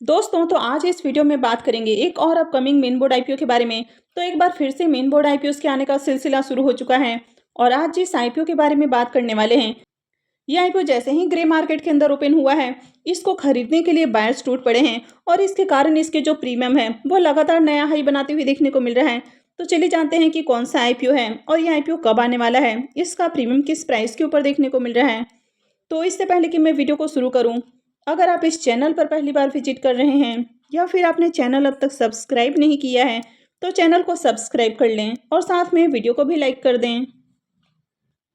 दोस्तों तो आज इस वीडियो में बात करेंगे एक और अपकमिंग मेन बोर्ड आईपीओ के बारे में। तो एक बार फिर से मेन बोर्ड आईपीओ के आने का सिलसिला शुरू हो चुका है और आज जिस आईपीओ के बारे में बात करने वाले हैं, ये आईपीओ जैसे ही ग्रे मार्केट के अंदर ओपन हुआ है, इसको खरीदने के लिए बायर्स टूट पड़े हैं और इसके कारण इसके जो प्रीमियम है वो लगातार नया हाई बनाते हुए देखने को मिल रहा है। तो चलिए जानते हैं कि कौन सा आईपीओ है और ये आईपीओ कब आने वाला है, इसका प्रीमियम किस प्राइस के ऊपर देखने को मिल रहा है। तो इससे पहले कि मैं वीडियो को शुरू करूं, अगर आप इस चैनल पर पहली बार विजिट कर रहे हैं या फिर आपने चैनल अब तक सब्सक्राइब नहीं किया है तो चैनल को सब्सक्राइब कर लें और साथ में वीडियो को भी लाइक कर दें।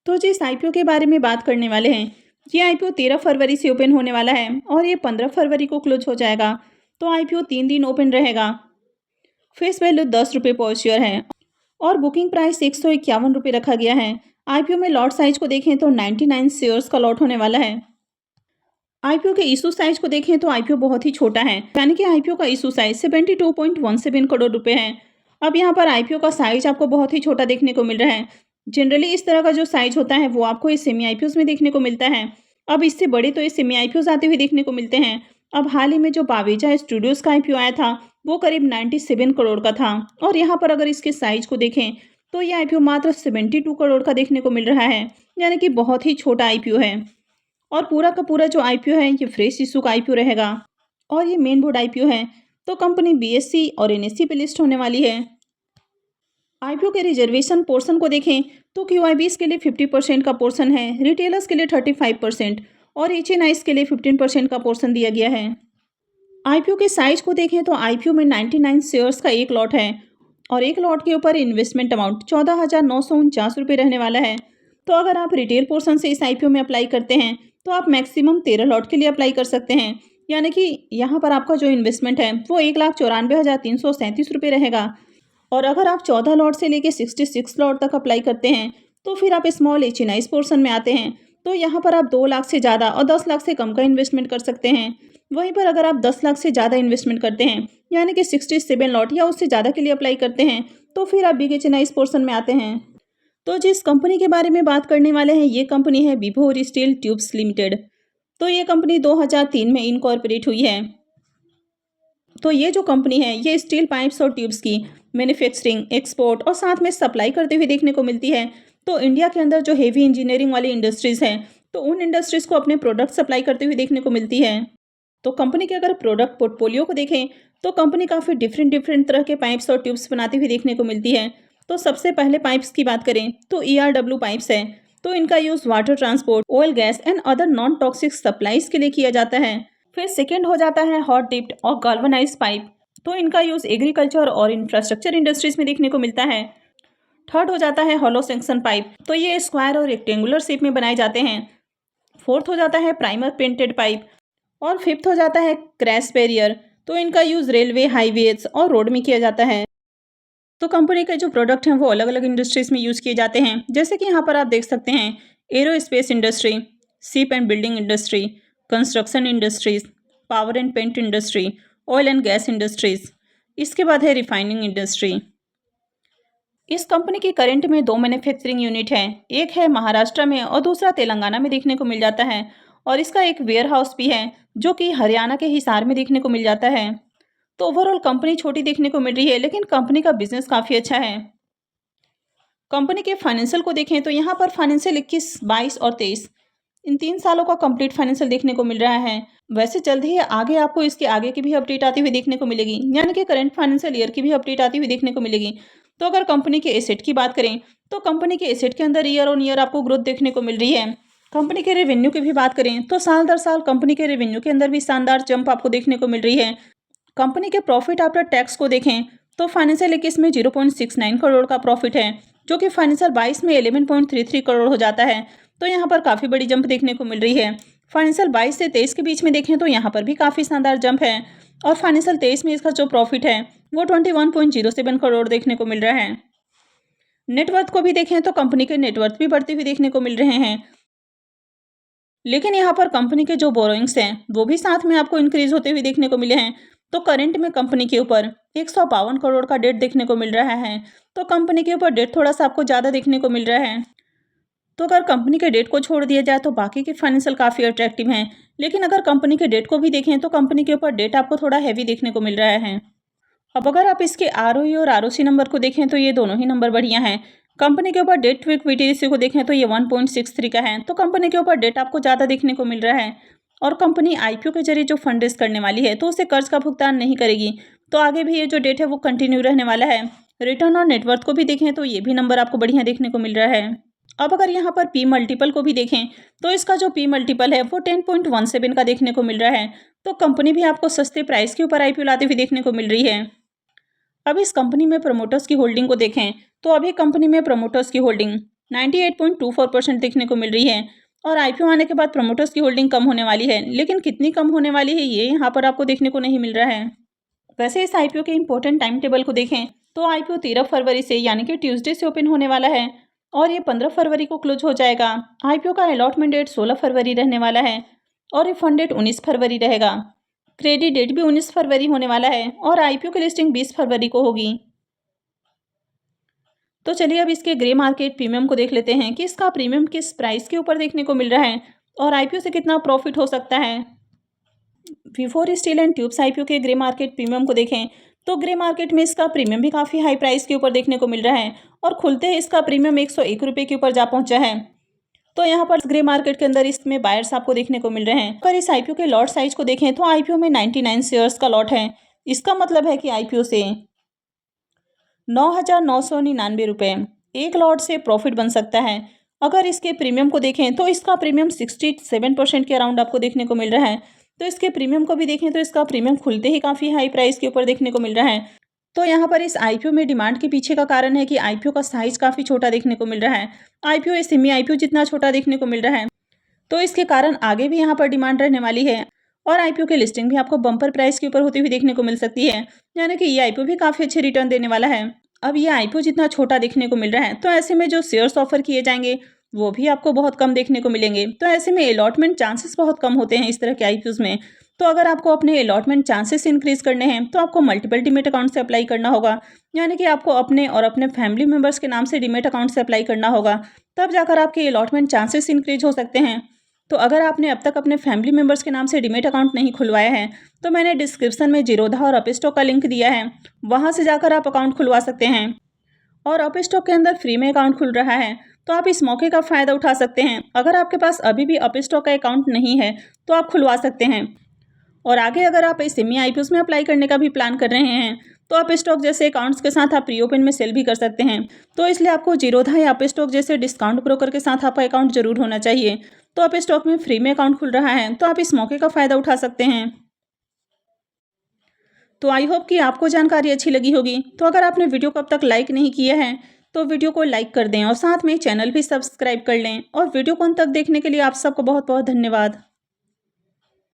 तो जिस आईपीओ के बारे में बात करने वाले हैं, ये आईपीओ 13 फरवरी से ओपन होने वाला है और ये 15 फरवरी को क्लोज हो जाएगा। तो आईपीओ 3 दिन ओपन रहेगा। फेस वैल्यू 10 रुपये पर शेयर है और बुकिंग प्राइस 151 रुपये रखा गया है। आईपीओ में लॉट साइज को देखें तो 99 शेयर्स का लॉट होने वाला है। आईपीओ के इशू साइज को देखें तो आईपीओ बहुत ही छोटा है, यानी कि आईपीओ का इशू साइज 72.17 करोड़ रुपए है। अब यहाँ पर आईपीओ का साइज आपको बहुत ही छोटा देखने को मिल रहा है। जनरली इस तरह का जो साइज होता है वो आपको इस सेमी आईपीओस में देखने को मिलता है। अब इससे बड़े तो इस सेमी आईपीओस आते हुए देखने को मिलते हैं। अब हाल ही में जो बावेजा स्टूडियोज का आईपीओ आया था वो करीब 97 करोड़ का था और यहाँ पर अगर इसके साइज को देखें तो ये आईपीओ मात्र 72 करोड़ का देखने को मिल रहा है, यानी कि बहुत ही छोटा आईपीओ है। और पूरा का पूरा जो आईपीओ है ये फ्रेश इशू का आईपीओ रहेगा और ये मेन बोर्ड आईपीओ है। तो कंपनी बीएससी और एनएससी पे लिस्ट होने वाली है। आईपीओ के रिजर्वेशन पोर्शन को देखें तो क्यूआईबीज के लिए 50% का पोर्शन है, रिटेलर्स के लिए 35% और एचएनआईज के लिए 15% का पोर्शन दिया गया है। आईपीओ के साइज को देखें तो आईपीओ में 99 शेयर्स का एक लॉट है और एक लॉट के ऊपर इन्वेस्टमेंट अमाउंट 14,949 रुपये रहने वाला है। तो अगर आप रिटेल पोर्शन से इस आईपीओ में अप्लाई करते हैं तो आप मैक्सिमम 13 लॉट के लिए अप्लाई कर सकते हैं, यानी कि यहाँ पर आपका जो इन्वेस्टमेंट है वो 1,94,337 रुपये रहेगा। और अगर आप 14 लॉट से लेके 66 लॉट तक अप्लाई करते हैं तो फिर आप स्मॉल एचएनआईज पोर्शन में आते हैं। तो यहाँ पर आप 2 लाख से ज़्यादा और 10 लाख से कम का इन्वेस्टमेंट कर सकते हैं। वहीं पर अगर आप 10 लाख से ज़्यादा इन्वेस्टमेंट करते हैं, यानी कि 67 लॉट या उससे ज़्यादा के लिए अप्लाई करते हैं, तो फिर आप बिग एचएनआईज पोर्शन में आते हैं। तो जिस कंपनी के बारे में बात करने वाले हैं ये कंपनी है विभोर स्टील ट्यूब्स लिमिटेड। तो ये कंपनी 2003 में इनकॉर्पोरेट हुई है। तो ये जो कंपनी है ये स्टील पाइप्स और ट्यूब्स की मैन्युफैक्चरिंग, एक्सपोर्ट और साथ में सप्लाई करते हुए देखने को मिलती है। तो इंडिया के अंदर जो हेवी इंजीनियरिंग वाली इंडस्ट्रीज़ हैं तो उन इंडस्ट्रीज़ को अपने प्रोडक्ट सप्लाई करते हुए देखने को मिलती है। तो कंपनी के अगर प्रोडक्ट पोर्टफोलियो को देखें तो कंपनी काफ़ी डिफरेंट तरह के पाइप्स और ट्यूब्स बनाती हुई देखने को मिलती है। तो सबसे पहले पाइप्स की बात करें तो ERW पाइप्स है। तो इनका use water transport, oil, gas and other non toxic supplies के लिए किया जाता है। फिर सेकेंड हो जाता है हॉट डिप्ड और गाल्वनाइज पाइप। तो इनका यूज़ एग्रीकल्चर और इंफ्रास्ट्रक्चर इंडस्ट्रीज में देखने को मिलता है। थर्ड हो जाता है हॉलो सेक्शन पाइप। तो ये स्क्वायर और रेक्टेंगुलर शेप में बनाए जाते हैं। फोर्थ हो जाता है प्राइमर पेंटेड पाइप और फिफ्थ हो जाता है क्रैश बैरियर। तो इनका यूज़ रेलवे, हाईवेज और रोड में किया जाता है। तो कंपनी के जो प्रोडक्ट हैं वो अलग अलग इंडस्ट्रीज में यूज़ किए जाते हैं, जैसे कि यहाँ पर आप देख सकते हैं aerospace industry, ship and building industry, construction industries, power and paint industry, oil and gas industries. इसके बाद है रिफाइनिंग इंडस्ट्री। इस कंपनी की करंट में 2 मैन्युफैक्चरिंग यूनिट हैं, एक है महाराष्ट्र में और दूसरा तेलंगाना में देखने को मिल जाता है। और इसका एक वेयर हाउस भी है जो कि हरियाणा के हिसार में देखने को मिल जाता है। तो ओवरऑल कंपनी छोटी देखने को मिल रही है लेकिन कंपनी का बिजनेस काफ़ी अच्छा है। कंपनी के फाइनेंशियल को देखें तो यहाँ पर फाइनेंशियल 21, 22 और 23 इन 3 सालों का कंप्लीट फाइनेंशियल देखने को मिल रहा है। वैसे जल्द ही आगे आपको इसके आगे की भी अपडेट आती हुई देखने को मिलेगी, यानी कि करंट फाइनेंशियल ईयर की भी अपडेट आती हुई देखने को मिलेगी। तो अगर कंपनी के एसेट की बात करें तो कंपनी के एसेट के अंदर ईयर ऑन ईयर आपको ग्रोथ देखने को मिल रही है। कंपनी के रेवेन्यू की भी बात करें तो साल दर साल कंपनी के रेवेन्यू के अंदर भी शानदार जंप आपको देखने को मिल रही है। कंपनी के प्रॉफिट आफ्टर टैक्स को देखें तो फाइनेंशियल 21 में 0.69 करोड़ का प्रॉफिट है, जो कि फाइनेंशियल 22 में 11.33 करोड़ हो जाता है। तो यहाँ पर काफ़ी बड़ी जंप देखने को मिल रही है। फाइनेंशियल 22 से 23 के बीच में देखें तो यहाँ पर भी काफ़ी शानदार जंप है और फाइनेंशियल 23 में इसका जो प्रॉफिट है वो 21.07 करोड़ देखने को मिल रहा है। नेटवर्थ को भी देखें तो कंपनी के नेटवर्थ भी बढ़ते हुए देखने को मिल रहे हैं, लेकिन यहाँ पर कंपनी के जो बोरोइंग्स हैं वो भी साथ में आपको इंक्रीज होते हुए देखने को मिले हैं। तो करंट में कंपनी के ऊपर 152 करोड़ का डेट देखने को मिल रहा है। तो कंपनी के ऊपर डेट थोड़ा सा आपको ज़्यादा देखने को मिल रहा है। तो अगर कंपनी के डेट को छोड़ दिया जाए तो बाकी के फाइनेंशियल काफ़ी अट्रैक्टिव हैं, लेकिन अगर कंपनी के डेट को भी देखें तो कंपनी के ऊपर डेट आपको थोड़ा हैवी देखने को मिल रहा है। अब अगर आप इसके ROE और ROC नंबर को देखें तो ये दोनों ही नंबर बढ़िया हैं। कंपनी के ऊपर डेट टू इक्विटी रेशियो को देखें तो ये 1.63 का है, तो कंपनी के ऊपर डेट आपको ज़्यादा देखने को मिल रहा है। और कंपनी IPO के जरिए जो फंड रेज करने वाली है तो उसे कर्ज का भुगतान नहीं करेगी, तो आगे भी ये जो डेट है वो कंटिन्यू रहने वाला है। रिटर्न और नेटवर्थ को भी देखें तो ये भी नंबर आपको बढ़िया देखने को मिल रहा है। अब अगर यहाँ पर P मल्टीपल को भी देखें तो इसका जो P मल्टीपल है वो 10.17 का देखने को मिल रहा है, तो कंपनी भी आपको सस्ते प्राइस के ऊपर IPO लाते हुए देखने को मिल रही है। अब इस कंपनी में प्रमोटर्स की होल्डिंग को देखें तो अभी कंपनी में प्रमोटर्स की होल्डिंग 98.24% देखने को मिल रही है, और IPO आने के बाद प्रमोटर्स की होल्डिंग कम होने वाली है, लेकिन कितनी कम होने वाली है ये यहाँ पर आपको देखने को नहीं मिल रहा है। वैसे इस IPO के इंपॉर्टेंट टाइम टेबल को देखें तो IPO 13 फरवरी से यानी कि ट्यूसडे से ओपन होने वाला है और ये 15 फरवरी को क्लोज हो जाएगा। IPO का अलॉटमेंट डेट 16 फरवरी रहने वाला है और रिफंड डेट 19 फरवरी रहेगा। क्रेडिट डेट भी 19 फरवरी होने वाला है और IPO की लिस्टिंग 20 फरवरी को होगी। तो चलिए अब इसके ग्रे मार्केट प्रीमियम को देख लेते हैं कि इसका प्रीमियम किस प्राइस के ऊपर देखने को मिल रहा है और IPO से कितना प्रॉफिट हो सकता है। V4 steel and tubes IPO के ग्रे मार्केट प्रीमियम को देखें तो ग्रे मार्केट में इसका प्रीमियम भी काफ़ी हाई प्राइस के ऊपर देखने को मिल रहा है और खुलते ही इसका प्रीमियम 101 रुपये के ऊपर जा पहुंचा है। तो यहाँ पर ग्रे मार्केट के अंदर इसमें बायर्स आपको देखने को मिल रहे हैं। अगर इस IPO के लॉट साइज को देखें तो IPO में 99 शेयर्स का लॉट है। इसका मतलब है कि IPO से 9,999 रुपये एक लॉट से प्रॉफिट बन सकता है। अगर इसके प्रीमियम को देखें तो इसका प्रीमियम 67% के अराउंड आपको देखने को मिल रहा है। तो इसके प्रीमियम को भी देखें तो इसका प्रीमियम खुलते ही काफ़ी हाई प्राइस के ऊपर देखने को मिल रहा है। तो यहाँ पर इस IPO में डिमांड के पीछे का कारण है कि IPO का साइज काफ़ी छोटा देखने को मिल रहा है। IPO सेमी IPO जितना छोटा देखने को मिल रहा है, तो इसके कारण आगे भी यहाँ पर डिमांड रहने वाली है और IPO की लिस्टिंग भी आपको बम्पर प्राइस के ऊपर होती हुई देखने को मिल सकती है, यानी कि ये IPO भी काफ़ी अच्छे रिटर्न देने वाला है। अब ये IPO जितना छोटा देखने को मिल रहा है तो ऐसे में जो शेयर्स ऑफर किए जाएंगे वो भी आपको बहुत कम देखने को मिलेंगे, तो ऐसे में अलॉटमेंट चांसेस बहुत कम होते हैं इस तरह के IPOs में। तो अगर आपको अपने अलॉटमेंट चांसेस इंक्रीज करने हैं तो आपको मल्टीपल डीमेट अकाउंट से अप्लाई करना होगा, यानी कि आपको अपने और अपने फैमिली मेम्बर्स के नाम से डीमेट अकाउंट से अप्लाई करना होगा, तब जाकर आपके अलॉटमेंट चांसेस इंक्रीज हो सकते हैं। तो अगर आपने अब तक अपने फैमिली मेम्बर्स के नाम से डीमेट अकाउंट नहीं खुलवाया है तो मैंने डिस्क्रिप्शन में जीरोधा और अपस्टॉक का लिंक दिया है, वहाँ से जाकर आप अकाउंट खुलवा सकते हैं। और अपस्टॉक के अंदर फ्री में अकाउंट खुल रहा है, तो आप इस मौके का फ़ायदा उठा सकते हैं। अगर आपके पास अभी भी अपस्टॉक का अकाउंट नहीं है तो आप खुलवा सकते हैं। और आगे अगर आप सेमी IPOs में अप्लाई करने का भी प्लान कर रहे हैं तो अपस्टॉक जैसे अकाउंट्स के साथ आप रीओपन में सेल भी कर सकते हैं, तो इसलिए आपको जीरोधा या अपस्टॉक जैसे डिस्काउंट ब्रोकर के साथ आपका अकाउंट जरूर होना चाहिए। तो अपस्टॉक में फ्री में अकाउंट खुल रहा है तो आप इस मौके का फ़ायदा उठा सकते हैं। तो आई होप कि आपको जानकारी अच्छी लगी होगी। तो अगर आपने वीडियो को अब तक लाइक नहीं किया है तो वीडियो को लाइक कर दें और साथ में चैनल भी सब्सक्राइब कर लें, और वीडियो को अंत तक देखने के लिए आप सबको बहुत बहुत धन्यवाद।